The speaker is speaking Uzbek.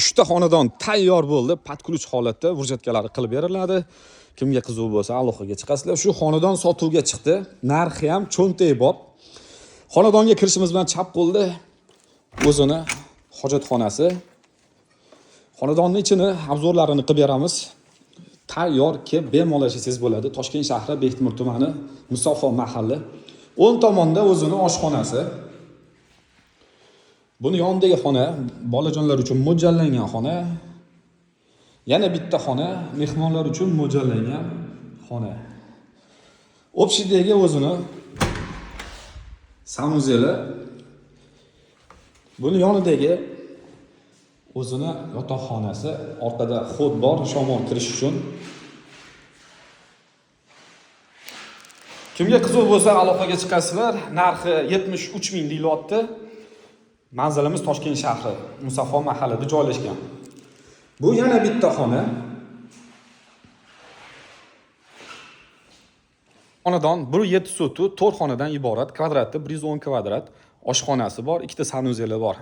Uchta xonadon tayyor bo'ldi. Patkuruch holatda burjatkalari qilib beriladi. Kimga qiziq bo'lsa, aloqaga chiqasizlar. Shu xonadon sotuvga chiqdi. Narxi ham cho'ntay bob. Xonadonga kirishimiz bilan chap qo'lda o'zini hojatxonasi. Xonadonning ichini, obzorlarini qilib beramiz. Tayyor kelib bemalol yashasangiz bo'ladi. Toshkent shahri Bektemir tumani Musofo mahalli. O'ng tomonda o'zini oshxonasi. Buni yonidagi xona bolajonlar uchun mo'ljallangan xona. Yana bitta xona mehmonlar uchun mo'ljallangan xona. Общийdagi o'zini sanuzeli. Buni yonidagi o'zini yotoqxonasi, orqada xod bor, shamol kirish uchun. Kimga qiziq bo'lsa, aloqaga chiqasizlar. Narxi 73 ming deyilyapti. Manzilimiz Toshkent shahri, Musafo mahallida joylashgan. Bu yana bitta xona. Xonadon 1.7 sotu 4 xonadan iborat, kvadrati 110 kvadrat, oshxonasi bor, ikkita sanuzeli bor.